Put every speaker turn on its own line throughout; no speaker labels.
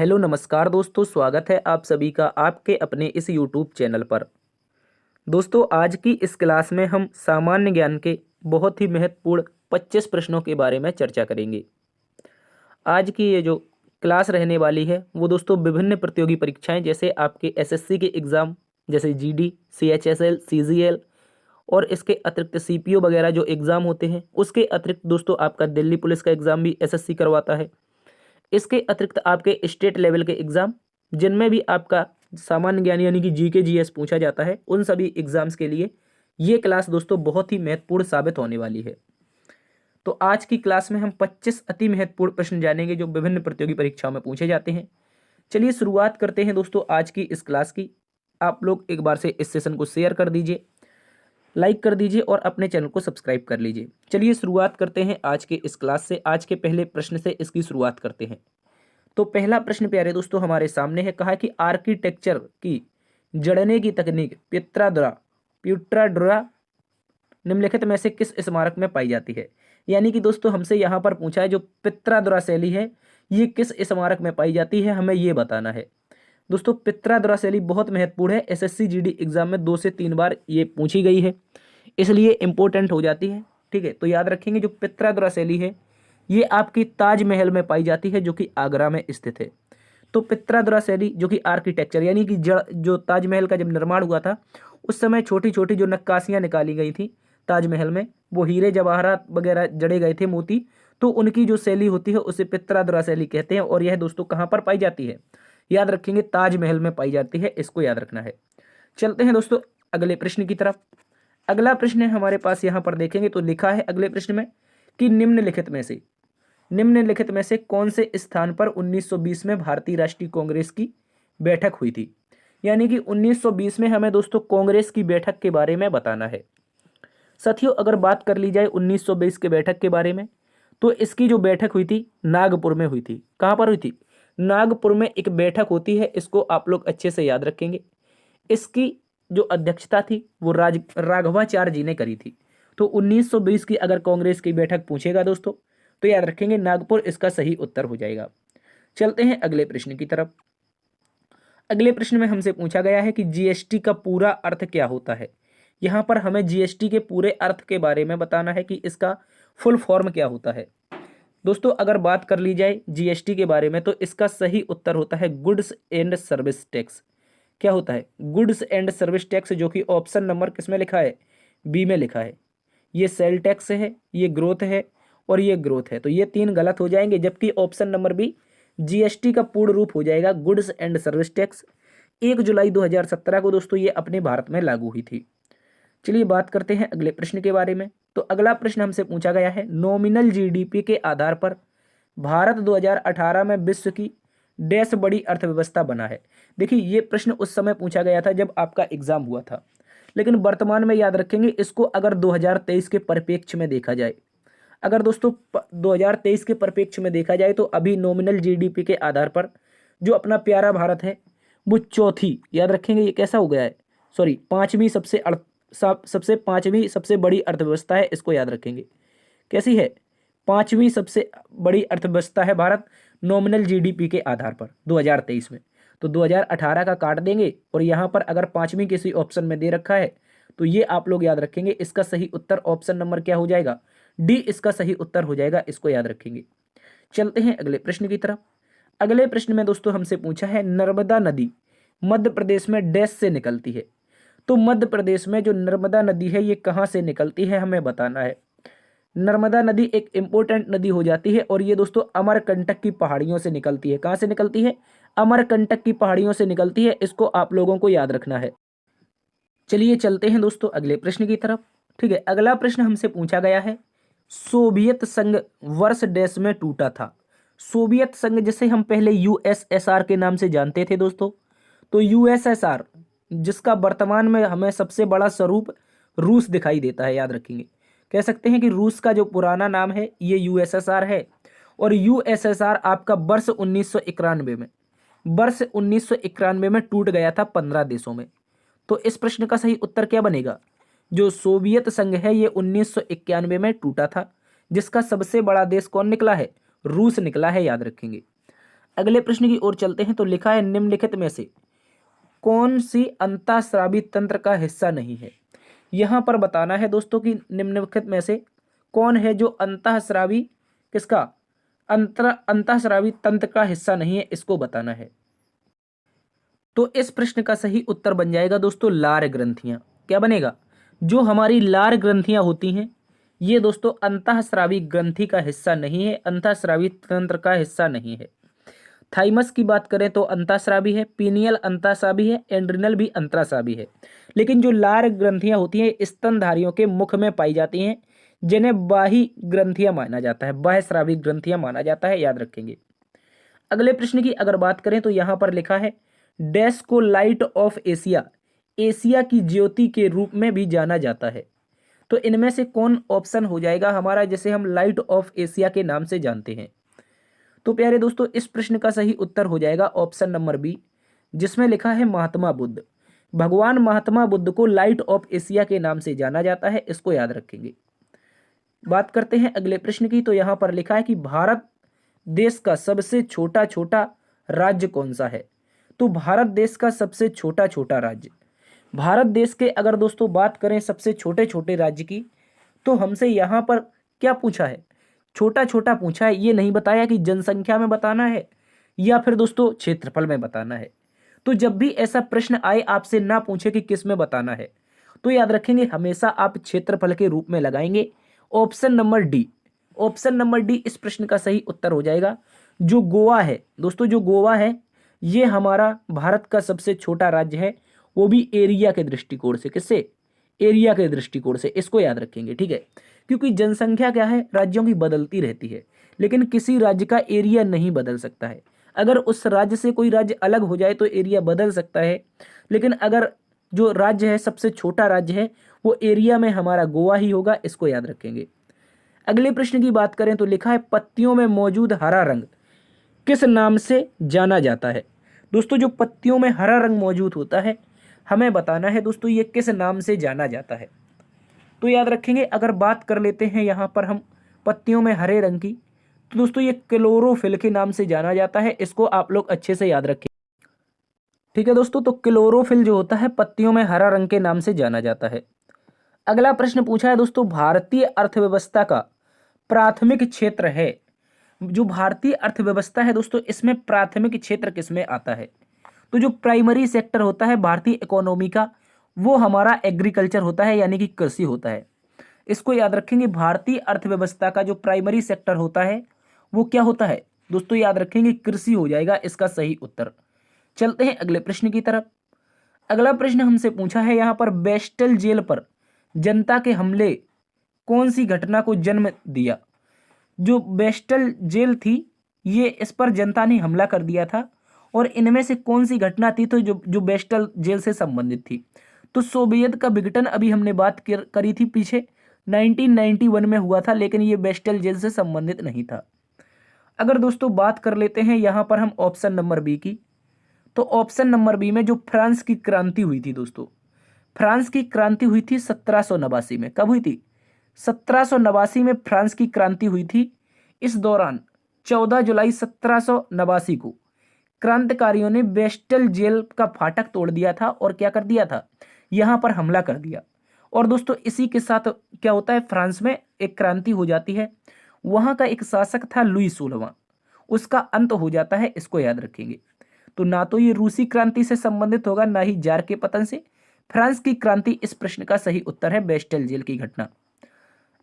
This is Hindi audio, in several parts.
हेलो नमस्कार दोस्तों, स्वागत है आप सभी का आपके अपने इस यूट्यूब चैनल पर। दोस्तों, आज की इस क्लास में हम सामान्य ज्ञान के बहुत ही महत्वपूर्ण 25 प्रश्नों के बारे में चर्चा करेंगे। आज की ये जो क्लास रहने वाली है वो दोस्तों विभिन्न प्रतियोगी परीक्षाएं जैसे आपके एसएससी के एग्ज़ाम जैसे जीडी, सीएचएसएल, सीजीएल और इसके अतिरिक्त सीपीओ वगैरह जो एग्ज़ाम होते हैं, उसके अतिरिक्त दोस्तों आपका दिल्ली पुलिस का एग्ज़ाम भी एसएससी करवाता है। इसके अतिरिक्त आपके स्टेट लेवल के एग्ज़ाम जिनमें भी आपका सामान्य ज्ञान यानी कि जीके जीएस पूछा जाता है, उन सभी एग्ज़ाम्स के लिए ये क्लास दोस्तों बहुत ही महत्वपूर्ण साबित होने वाली है। तो आज की क्लास में हम 25 अति महत्वपूर्ण प्रश्न जानेंगे जो विभिन्न प्रतियोगी परीक्षाओं में पूछे जाते हैं। चलिए शुरुआत करते हैं दोस्तों आज की इस क्लास की। आप लोग एक बार से इस सेशन को शेयर कर दीजिए, लाइक कर दीजिए और अपने चैनल को सब्सक्राइब कर लीजिए। चलिए शुरुआत करते हैं आज के इस क्लास से। आज के पहले प्रश्न से इसकी शुरुआत करते हैं। तो पहला प्रश्न प्यारे दोस्तों हमारे सामने है। कहा कि आर्किटेक्चर की जड़ने की तकनीक प्यूट्राडोरा निम्नलिखित में से किस स्मारक में पाई जाती है। यानी कि दोस्तों हमसे यहाँ पर पूछा है जो पित्रादुरा शैली है ये किस स्मारक में पाई जाती है, हमें ये बताना है। दोस्तों पित्रादुरा शैली बहुत महत्वपूर्ण है, एसएससी जीडी एग्जाम में 2 से 3 बार ये पूछी गई है, इसलिए इंपॉर्टेंट हो जाती है। ठीक है, तो याद रखेंगे जो पित्रादुरा शैली है ये आपकी ताजमहल में पाई जाती है जो कि आगरा में स्थित है। तो पित्रादुरा शैली जो कि आर्किटेक्चर यानी कि जो ताजमहल का जब निर्माण हुआ था उस समय छोटी छोटी जो नक्काशियां निकाली गई थी ताजमहल में, वो हीरे जवाहरात वगैरह जड़े गए थे, मोती, तो उनकी जो शैली होती है उसे पित्रादुरा शैली कहते हैं। और यह दोस्तों कहाँ पर पाई जाती है, याद रखेंगे ताजमहल में पाई जाती है, इसको याद रखना है। चलते हैं दोस्तों अगले प्रश्न की तरफ। अगला प्रश्न है हमारे पास, यहाँ पर देखेंगे तो लिखा है अगले प्रश्न में कि निम्नलिखित में से कौन से स्थान पर 1920 में भारतीय राष्ट्रीय कांग्रेस की बैठक हुई थी। यानी कि 1920 में हमें दोस्तों कांग्रेस की बैठक के बारे में बताना है। साथियों अगर बात कर ली जाए 1920 के बैठक के बारे में तो इसकी जो बैठक हुई थी नागपुर में हुई थी। कहाँ पर हुई थी? नागपुर में एक बैठक होती है, इसको आप लोग अच्छे से याद रखेंगे। इसकी जो अध्यक्षता थी वो राघवाचार्य जी ने करी थी। तो 1920 की अगर कांग्रेस की बैठक पूछेगा दोस्तों तो याद रखेंगे नागपुर इसका सही उत्तर हो जाएगा। चलते हैं अगले प्रश्न की तरफ। अगले प्रश्न में हमसे पूछा गया है कि जीएसटी का पूरा अर्थ क्या होता है। यहाँ पर हमें जीएसटी के पूरे अर्थ के बारे में बताना है कि इसका फुल फॉर्म क्या होता है। दोस्तों अगर बात कर ली जाए जीएसटी के बारे में तो इसका सही उत्तर होता है गुड्स एंड सर्विस टैक्स। क्या होता है? गुड्स एंड सर्विस टैक्स, जो कि ऑप्शन नंबर किस में लिखा है? बी में लिखा है। ये सेल टैक्स है, ये ग्रोथ है और ये ग्रोथ है, तो ये 3 गलत हो जाएंगे, जबकि ऑप्शन नंबर बी जीएसटी का पूर्ण रूप हो जाएगा गुड्स एंड सर्विस टैक्स। 1 जुलाई 2017 को दोस्तों ये अपने भारत में लागू हुई थी। चलिए बात करते हैं अगले प्रश्न के बारे में। तो अगला प्रश्न हमसे पूछा गया है नॉमिनल जीडीपी के आधार पर भारत 2018 में विश्व की डैश बड़ी अर्थव्यवस्था बना है। देखिए ये प्रश्न उस समय पूछा गया था जब आपका एग्जाम हुआ था, लेकिन वर्तमान में याद रखेंगे इसको अगर 2023 के परिप्रेक्ष्य में देखा जाए। अगर दोस्तों 2023 के परिप्रेक्ष्य में देखा जाए तो अभी नॉमिनल जीडीपी के आधार पर जो अपना प्यारा भारत है वो चौथी, याद रखेंगे ये कैसा हो गया है, सॉरी पांचवी पांचवी सबसे बड़ी अर्थव्यवस्था है, इसको याद रखेंगे। कैसी है? पांचवी सबसे बड़ी अर्थव्यवस्था है भारत नॉमिनल जीडीपी के आधार पर 2023 में। तो 2018 का काट देंगे और यहाँ पर अगर पांचवी किसी ऑप्शन में दे रखा है तो ये आप लोग याद रखेंगे, इसका सही उत्तर ऑप्शन नंबर क्या हो जाएगा? डी इसका सही उत्तर हो जाएगा, इसको याद रखेंगे। चलते हैं अगले प्रश्न की तरफ। अगले प्रश्न में दोस्तों हमसे पूछा है नर्मदा नदी मध्य प्रदेश में डैश से निकलती है। तो मध्य प्रदेश में जो नर्मदा नदी है ये कहाँ से निकलती है हमें बताना है। नर्मदा नदी एक इंपॉर्टेंट नदी हो जाती है और ये दोस्तों अमरकंटक की पहाड़ियों से निकलती है। कहाँ से निकलती है? अमरकंटक की पहाड़ियों से निकलती है, इसको आप लोगों को याद रखना है। चलिए चलते हैं दोस्तों अगले प्रश्न की तरफ। ठीक है, अगला प्रश्न हमसे पूछा गया है सोवियत संघ वर्ष डैश में टूटा था। सोवियत संघ जिसे हम पहले यूएसएसआर के नाम से जानते थे दोस्तों, तो यूएसएसआर जिसका वर्तमान में हमें सबसे बड़ा स्वरूप रूस दिखाई देता है, याद रखेंगे। कह सकते हैं कि रूस का जो पुराना नाम है ये यूएसएसआर है और यूएसएसआर आपका वर्ष 1991 में टूट गया था 15 देशों में। तो इस प्रश्न का सही उत्तर क्या बनेगा? जो सोवियत संघ है ये 1991 में टूटा था, जिसका सबसे बड़ा देश कौन निकला है? रूस निकला है, याद रखेंगे। अगले प्रश्न की ओर चलते हैं। तो लिखा है निम्नलिखित में से कौन सी अंतःस्रावी तंत्र का हिस्सा नहीं है। यहां पर बताना है दोस्तों कि निम्नलिखित में से कौन है जो अंतःस्रावी किसका अंतःस्रावी तंत्र का हिस्सा नहीं है, इसको बताना है। तो इस प्रश्न का सही उत्तर बन जाएगा दोस्तों लार ग्रंथियां। क्या बनेगा? जो हमारी लार ग्रंथियां होती हैं ये दोस्तों अंतःस्रावी ग्रंथि का हिस्सा नहीं है, अंतःस्रावी तंत्र का हिस्सा नहीं है। थाइमस की बात करें तो अंतःस्रावी है, पीनियल अंतःस्रावी है, एंड्रिनल भी अंतःस्रावी है। लेकिन जो लार ग्रंथियां होती हैं स्तनधारियों के मुख में पाई जाती हैं, जिन्हें बाह्य ग्रंथियां माना जाता है, बाह्यस्रावी ग्रंथियां माना जाता है, याद रखेंगे। अगले प्रश्न की अगर बात करें तो यहां पर लिखा है डैश को लाइट ऑफ एशिया, एशिया की ज्योति के रूप में भी जाना जाता है। तो इनमें से कौन ऑप्शन हो जाएगा हमारा, जैसे हम लाइट ऑफ एशिया के नाम से जानते हैं? तो प्यारे दोस्तों इस प्रश्न का सही उत्तर हो जाएगा ऑप्शन नंबर बी, जिसमें लिखा है महात्मा बुद्ध। भगवान महात्मा बुद्ध को लाइट ऑफ एशिया के नाम से जाना जाता है, इसको याद रखेंगे। बात करते हैं अगले प्रश्न की। तो यहां पर लिखा है कि भारत देश का सबसे छोटा छोटा राज्य कौन सा है। तो भारत देश का सबसे छोटा छोटा राज्य, भारत देश के अगर दोस्तों बात करें सबसे छोटे छोटे राज्य की, तो हमसे यहां पर क्या पूछा है? छोटा छोटा पूछा है, ये नहीं बताया कि जनसंख्या में बताना है या फिर दोस्तों क्षेत्रफल में बताना है। तो जब भी ऐसा प्रश्न आए आपसे ना पूछे कि किस में बताना है, तो याद रखेंगे हमेशा आप क्षेत्रफल के रूप में लगाएंगे। Option number D, option number D इस प्रश्न का सही उत्तर हो जाएगा। जो गोवा है दोस्तों, जो गोवा है ये हमारा भारत का सबसे छोटा राज्य है, वो भी एरिया के दृष्टिकोण से। किससे? एरिया के दृष्टिकोण से, इसको याद रखेंगे, ठीक है। क्योंकि जनसंख्या क्या है, राज्यों की बदलती रहती है, लेकिन किसी राज्य का एरिया नहीं बदल सकता है। अगर उस राज्य से कोई राज्य अलग हो जाए तो एरिया बदल सकता है, लेकिन अगर जो राज्य है सबसे छोटा राज्य है वो एरिया में हमारा गोवा ही होगा, इसको याद रखेंगे। अगले प्रश्न की बात करें तो लिखा है पत्तियों में मौजूद हरा रंग किस नाम से जाना जाता है। दोस्तों जो पत्तियों में हरा रंग मौजूद होता है हमें बताना है दोस्तों ये किस नाम से जाना जाता है। तो याद रखेंगे अगर बात कर लेते हैं यहाँ पर हम पत्तियों में हरे रंग की, तो दोस्तों ये क्लोरोफिल के नाम से जाना जाता है, इसको आप लोग अच्छे से याद रखें, ठीक है दोस्तों। तो क्लोरोफिल जो होता है पत्तियों में हरा रंग के नाम से जाना जाता है। अगला प्रश्न पूछा है दोस्तों भारतीय अर्थव्यवस्था का प्राथमिक क्षेत्र है। जो भारतीय अर्थव्यवस्था है दोस्तों इसमें प्राथमिक क्षेत्र किसमें आता है? तो जो प्राइमरी सेक्टर होता है भारतीय इकोनॉमी का वो हमारा एग्रीकल्चर होता है, यानी कि कृषि होता है। इसको याद रखेंगे, भारतीय अर्थव्यवस्था का जो प्राइमरी सेक्टर होता है वो क्या होता है दोस्तों? याद रखेंगे कृषि हो जाएगा इसका सही उत्तर। चलते हैं अगले प्रश्न की तरफ। अगला प्रश्न हमसे पूछा है यहाँ पर बेस्टल जेल पर जनता के हमले कौन सी घटना को जन्म दिया। जो बेस्टल जेल थी ये इस पर जनता ने हमला कर दिया था, और इनमें से कौन सी घटना थी तो जो बेस्टल जेल से संबंधित थी। तो सोवियत का विघटन अभी हमने बात करी थी पीछे 1991 में हुआ था, लेकिन ये बेस्टल जेल से संबंधित नहीं था। अगर दोस्तों बात कर लेते हैं यहाँ पर हम ऑप्शन नंबर बी की, तो ऑप्शन नंबर बी में जो फ्रांस की क्रांति हुई थी दोस्तों, फ्रांस की क्रांति हुई थी 1789 में। कब हुई थी? 1789 में फ्रांस की क्रांति हुई थी। इस दौरान 14 जुलाई 1789 को क्रांतिकारियों ने बेस्टल जेल का फाटक तोड़ दिया था और क्या कर दिया था, यहां पर हमला कर दिया। और दोस्तों इसी के साथ क्या होता है, फ्रांस में एक क्रांति हो जाती है। वहां का एक शासक था लुई 16वां, उसका अंत हो जाता है, इसको याद रखेंगे। तो ना तो ये रूसी क्रांति से संबंधित होगा ना ही जार के पतन से, फ्रांस की क्रांति इस प्रश्न का सही उत्तर है, बेस्टल जेल की घटना।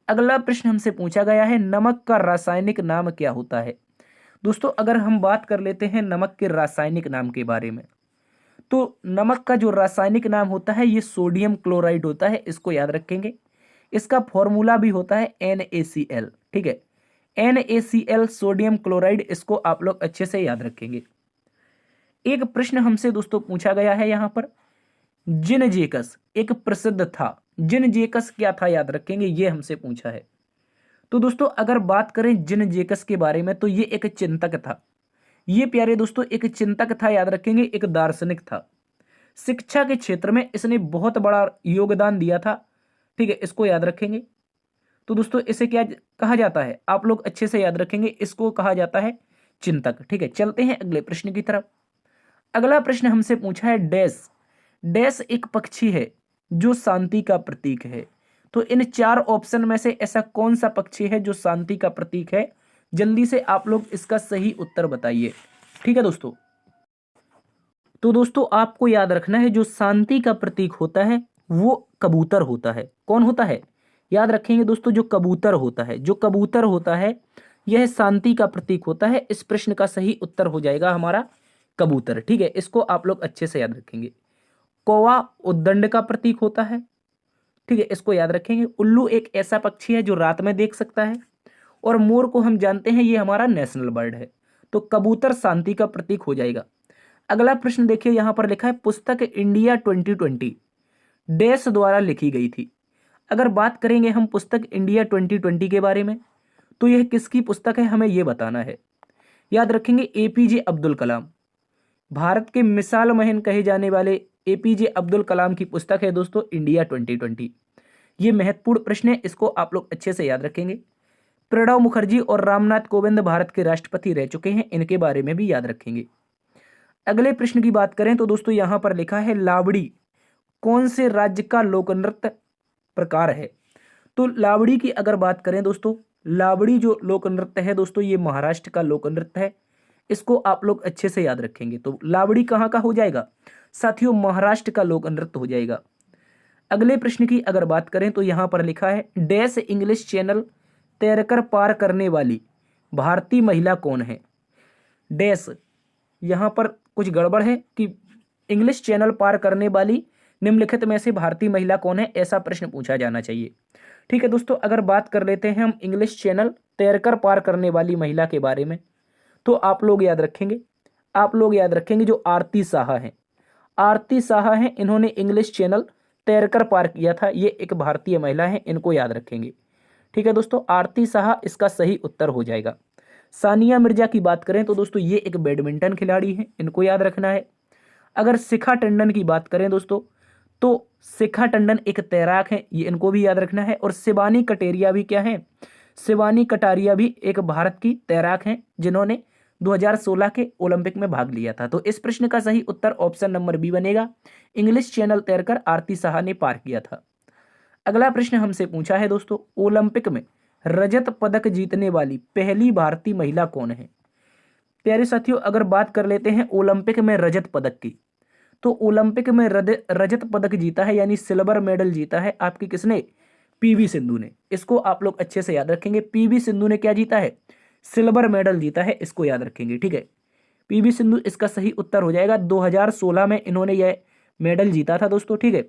अगला प्रश्न हमसे पूछा गया है नमक का रासायनिक नाम क्या होता है। दोस्तों अगर हम बात कर लेते हैं नमक के रासायनिक नाम के बारे में, तो नमक का जो रासायनिक नाम होता है ये सोडियम क्लोराइड होता है, इसको याद रखेंगे। इसका फॉर्मूला भी होता है NaCl, ठीक है, NaCl सोडियम क्लोराइड, इसको आप लोग अच्छे से याद रखेंगे। एक प्रश्न हमसे दोस्तों पूछा गया है यहाँ पर जिनजेकस एक प्रसिद्ध था, जिनजेकस क्या था याद रखेंगे, ये हमसे पूछा है। तो दोस्तों अगर बात करें जिनजेकस के बारे में तो ये एक चिंतक था। ये प्यारे दोस्तों एक चिंतक था, याद रखेंगे, एक दार्शनिक था। शिक्षा के क्षेत्र में इसने बहुत बड़ा योगदान दिया था, ठीक है, इसको याद रखेंगे। तो दोस्तों इसे क्या कहा जाता है, आप लोग अच्छे से याद रखेंगे, इसको कहा जाता है चिंतक। ठीक है, चलते हैं अगले प्रश्न की तरफ। अगला प्रश्न हमसे पूछा है डैश। डैश एक पक्षी है जो शांति का प्रतीक है। तो इन चार ऑप्शन में से ऐसा कौन सा पक्षी है जो शांति का प्रतीक है? जल्दी से आप लोग इसका सही उत्तर बताइए। ठीक है दोस्तों, तो दोस्तों आपको याद रखना है जो शांति का प्रतीक होता है वो कबूतर होता है। कौन होता है? याद रखेंगे दोस्तों, जो कबूतर होता है, जो कबूतर होता है यह शांति का प्रतीक होता है। इस प्रश्न का सही उत्तर हो जाएगा हमारा कबूतर। ठीक है, इसको आप लोग अच्छे से याद रखेंगे। कौवा उद्दंड का प्रतीक होता है। ठीक है, इसको याद रखेंगे। उल्लू एक ऐसा पक्षी है जो रात में देख सकता है। और मोर को हम जानते हैं ये हमारा नेशनल बर्ड है। तो कबूतर शांति का प्रतीक हो जाएगा। अगला प्रश्न देखिए, यहां पर लिखा है पुस्तक इंडिया 2020 डैश द्वारा लिखी गई थी। अगर बात करेंगे हम पुस्तक इंडिया 2020 के बारे में, तो यह किसकी पुस्तक है हमें यह बताना है। याद रखेंगे एपीजे अब्दुल कलाम, भारत के मिसाल महन कहे जाने वाले एपीजे अब्दुल कलाम की पुस्तक है दोस्तों इंडिया 2020। ये महत्वपूर्ण प्रश्न है, इसको आप लोग अच्छे से याद रखेंगे। प्रणब मुखर्जी और रामनाथ कोविंद भारत के राष्ट्रपति रह चुके हैं, इनके बारे में भी याद रखेंगे। अगले प्रश्न की बात करें तो दोस्तों यहां पर लिखा है लावड़ी कौन से राज्य का लोक नृत्य प्रकार है? तो लावड़ी की अगर बात करें दोस्तों, लावड़ी जो लोक नृत्य है दोस्तों ये महाराष्ट्र का लोक नृत्य है। इसको आप लोग अच्छे से याद रखेंगे। तो लावड़ी कहाँ का हो जाएगा साथियों? महाराष्ट्र का लोक नृत्य हो जाएगा। अगले प्रश्न की अगर बात करें तो यहां पर लिखा है डैश इंग्लिश चैनल तैरकर पार करने वाली भारतीय महिला कौन है? डैश, यहां पर कुछ गड़बड़ है कि इंग्लिश चैनल पार करने वाली निम्नलिखित में से भारतीय महिला कौन है, ऐसा प्रश्न पूछा जाना चाहिए। ठीक है दोस्तों, अगर बात कर लेते हैं हम इंग्लिश चैनल तैरकर पार करने वाली महिला के बारे में, तो आप लोग याद रखेंगे जो आरती साहा हैं। आरती साहा हैं, इन्होंने इंग्लिश चैनल तैरकर पार किया था। ये एक भारतीय महिला है, इनको याद रखेंगे। ठीक है दोस्तों, आरती साहा इसका सही उत्तर हो जाएगा। सानिया मिर्जा की बात करें तो दोस्तों ये एक बैडमिंटन खिलाड़ी है, इनको याद रखना है। अगर शिखा टंडन की बात करें दोस्तों, तो शिखा टंडन एक तैराक है, ये इनको भी याद रखना है। और शिवानी कटेरिया भी क्या है? शिवानी कटारिया भी एक भारत की तैराक हैं जिन्होंने 2016 के ओलंपिक में भाग लिया था। तो इस प्रश्न का सही उत्तर ऑप्शन नंबर बी बनेगा। इंग्लिश चैनल तैरकर आरती साहा ने पार किया था। अगला प्रश्न हमसे पूछा है दोस्तों ओलंपिक में रजत पदक जीतने वाली पहली भारतीय महिला कौन है? प्यारे साथियों, अगर बात कर लेते हैं ओलंपिक में रजत पदक की, तो ओलंपिक में रजत पदक जीता है यानी सिल्वर मेडल जीता है आपकी किसने? पीवी सिंधु ने। इसको आप लोग अच्छे से याद रखेंगे। पीवी सिंधु ने क्या जीता है? सिल्वर मेडल जीता है, इसको याद रखेंगे। ठीक है, पीवी सिंधु इसका सही उत्तर हो जाएगा। 2016 में इन्होंने यह मेडल जीता था दोस्तों। ठीक है,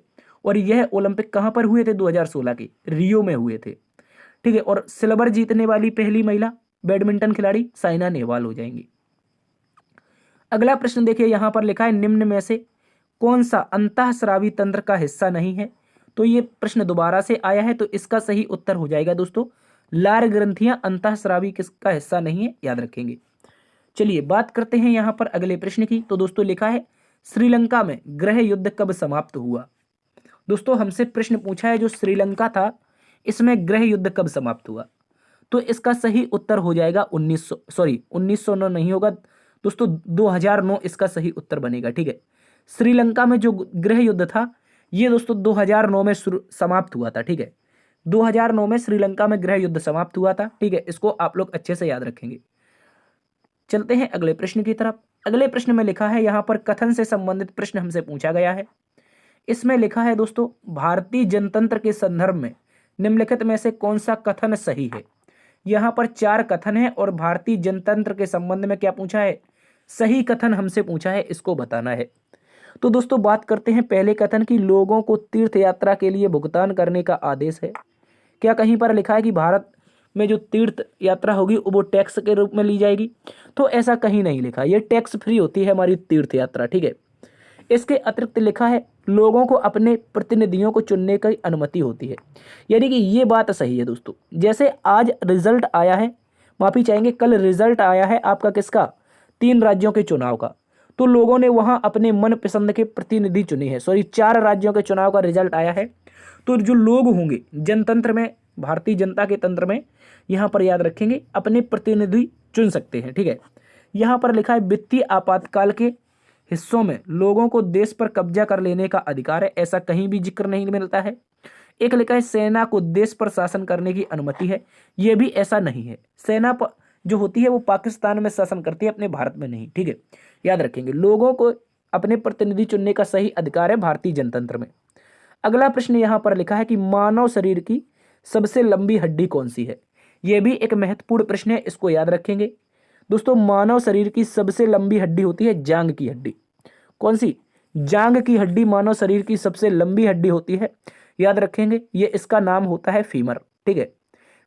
और यह ओलंपिक कहां पर हुए थे? 2016 के रियो में हुए थे। ठीक है, और सिल्वर जीतने वाली पहली महिला बैडमिंटन खिलाड़ी साइना नेहवाल हो जाएंगी। अगला प्रश्न देखिए, यहां पर लिखा है निम्न में से कौन सा अंतःस्रावी तंत्र का हिस्सा नहीं है? तो ये प्रश्न दोबारा से आया है, तो इसका सही उत्तर हो जाएगा दोस्तों लार ग्रंथियां अंतःस्रावी किसका हिस्सा नहीं है, याद रखेंगे। चलिए बात करते हैं यहां पर अगले प्रश्न की। तो दोस्तों लिखा है श्रीलंका में गृह युद्ध कब समाप्त हुआ? दोस्तों हमसे प्रश्न पूछा है जो श्रीलंका था इसमें गृह युद्ध कब समाप्त हुआ? तो इसका सही उत्तर हो जाएगा 1909 नहीं होगा दोस्तों, 2009 इसका सही उत्तर बनेगा। ठीक है, श्रीलंका में जो गृह युद्ध था ये दोस्तों 2009 में समाप्त हुआ था। ठीक है, 2009 में श्रीलंका में गृह युद्ध समाप्त हुआ था। ठीक है, इसको आप लोग अच्छे से याद रखेंगे। चलते हैं अगले प्रश्न की तरफ। अगले प्रश्न में लिखा है यहां पर कथन से संबंधित प्रश्न हमसे पूछा गया है। इसमें लिखा है दोस्तों भारतीय जनतंत्र के संदर्भ में निम्नलिखित में से कौन सा कथन सही है? यहां पर 4 कथन है और भारतीय जनतंत्र के संबंध में क्या पूछा है? सही कथन हमसे पूछा है, इसको बताना है। तो दोस्तों बात करते हैं पहले कथन की, लोगों को तीर्थ यात्रा के लिए भुगतान करने का आदेश है। क्या कहीं पर लिखा है कि भारत में जो तीर्थ यात्रा होगी वो टैक्स के रूप में ली जाएगी? तो ऐसा कहीं नहीं लिखा, ये टैक्स फ्री होती है हमारी तीर्थ यात्रा। ठीक है, इसके अतिरिक्त लिखा है लोगों को अपने प्रतिनिधियों को चुनने की अनुमति होती है, यानी कि ये बात सही है दोस्तों। जैसे आज रिजल्ट आया है, माफी चाहेंगे कल रिजल्ट आया है आपका किसका? 3 राज्यों के चुनाव का, तो लोगों ने वहां अपने मन पसंद के प्रतिनिधि चुने हैं। 4 राज्यों के चुनाव का रिजल्ट आया है। तो जो लोग होंगे जनतंत्र में, भारतीय जनता के तंत्र में, यहां पर याद रखेंगे अपने प्रतिनिधि चुन सकते हैं। ठीक है, यहाँ पर लिखा है वित्तीय आपातकाल के हिस्सों में लोगों को देश पर कब्जा कर लेने का अधिकार है, ऐसा कहीं भी जिक्र नहीं मिलता है। एक लिखा है सेना को देश पर शासन करने की अनुमति है, यह भी ऐसा नहीं है। सेना जो होती है वो पाकिस्तान में शासन करती है, अपने भारत में नहीं। ठीक है, याद रखेंगे। लोगों को अपने प्रतिनिधि चुनने का सही अधिकार है भारतीय जनतंत्र में। अगला प्रश्न यहाँ पर लिखा है कि मानव शरीर की सबसे लंबी हड्डी कौन सी है। यह भी एक महत्वपूर्ण प्रश्न है, इसको याद रखेंगे दोस्तों। मानव शरीर की सबसे लंबी हड्डी होती है जांघ की हड्डी। कौन सी? जांघ की हड्डी मानव शरीर की सबसे लंबी हड्डी होती है, याद रखेंगे। ये इसका नाम होता है फीमर। ठीक है,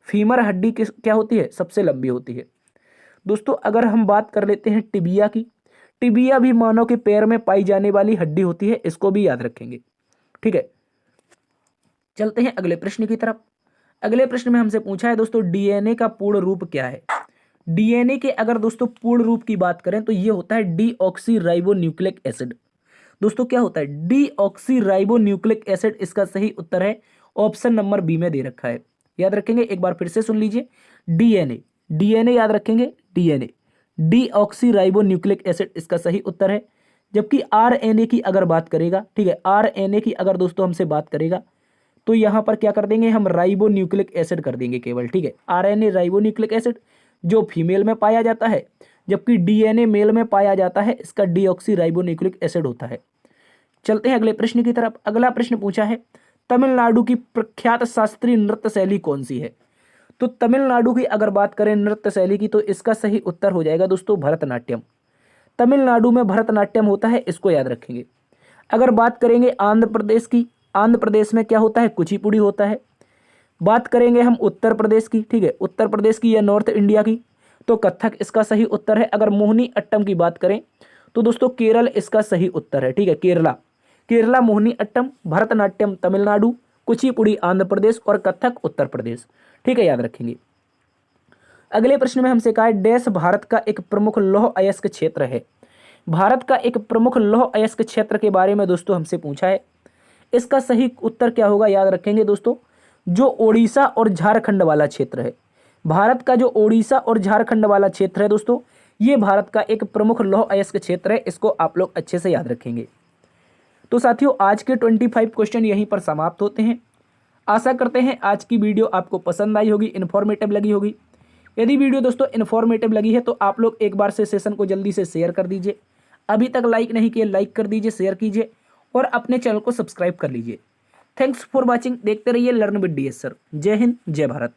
फीमर हड्डी क्या होती है? सबसे लंबी होती है दोस्तों। अगर हम बात कर लेते हैं टिबिया की, टिबिया भी मानव के पैर में पाई जाने वाली हड्डी होती है, इसको भी याद रखेंगे। ठीक है, चलते हैं अगले प्रश्न की तरफ। अगले प्रश्न में हमसे पूछा है दोस्तों डीएनए का पूर्ण रूप क्या है। डीएनए के अगर दोस्तों पूर्ण रूप की बात करें तो ये होता है डीऑक्सीराइबोन्यूक्लिक एसिड। दोस्तों क्या होता है? डीऑक्सीराइबोन्यूक्लिक एसिड इसका सही उत्तर है, ऑप्शन नंबर बी में दे रखा है। याद रखेंगे, एक बार फिर से सुन लीजिए। डीएनए, डीएनए याद रखेंगे, डीएनए डीऑक्सीराइबोन्यूक्लिक एसिड इसका सही उत्तर है। जबकि आरएनए की अगर बात करेगा, ठीक है, आरएनए की अगर दोस्तों हमसे बात करेगा तो यहां पर क्या कर देंगे हम? राइबोन्यूक्लिक एसिड कर देंगे केवल। ठीक है, आरएनए राइबोन्यूक्लिक एसिड जो फीमेल में पाया जाता है, जबकि डीएनए मेल में पाया जाता है, इसका डीऑक्सीराइबोन्यूक्लिक एसिड होता है। चलते हैं अगले प्रश्न की तरफ। अगला प्रश्न पूछा है तमिलनाडु की प्रख्यात शास्त्रीय नृत्य शैली कौन सी है। तो तमिलनाडु की अगर बात करें नृत्य शैली की तो इसका सही उत्तर हो जाएगा दोस्तों भरतनाट्यम। तमिलनाडु में भरतनाट्यम होता है, इसको याद रखेंगे। अगर बात करेंगे आंध्र प्रदेश की, आंध्र प्रदेश में क्या होता है? कुचिपुड़ी होता है। बात करेंगे हम उत्तर प्रदेश की, ठीक है, उत्तर प्रदेश की या नॉर्थ इंडिया की, तो कथक इसका सही उत्तर है। अगर मोहिनी अट्टम की बात करें तो दोस्तों केरल इसका सही उत्तर है। ठीक है, केरला, केरला मोहिनी अट्टम, भरतनाट्यम तमिलनाडु, कुचिपुड़ी आंध्र प्रदेश और कथक उत्तर प्रदेश। ठीक है, याद रखेंगे। अगले प्रश्न में हमसे कहा है डैश भारत का एक प्रमुख लौह अयस्क क्षेत्र है। भारत का एक प्रमुख लौह अयस्क क्षेत्र के बारे में दोस्तों हमसे पूछा है, इसका सही उत्तर क्या होगा? याद रखेंगे दोस्तों, जो ओडिशा और झारखंड वाला क्षेत्र है। भारत का जो ओडिशा और झारखंड वाला क्षेत्र है दोस्तों, ये भारत का एक प्रमुख लौह अयस्क क्षेत्र है, इसको आप लोग अच्छे से याद रखेंगे। तो साथियों आज के 25 क्वेश्चन यहीं पर समाप्त होते हैं। आशा करते हैं आज की वीडियो आपको पसंद आई होगी, इन्फॉर्मेटिव लगी होगी। यदि वीडियो दोस्तों इन्फॉर्मेटिव लगी है तो आप लोग एक बार से सेशन को जल्दी से शेयर कर दीजिए। अभी तक लाइक नहीं किए, लाइक कर दीजिए, शेयर कीजिए और अपने चैनल को सब्सक्राइब कर लीजिए। Thanks for watching. देखते रहिए लर्न विद डीएस सर। जय हिंद, जय भारत।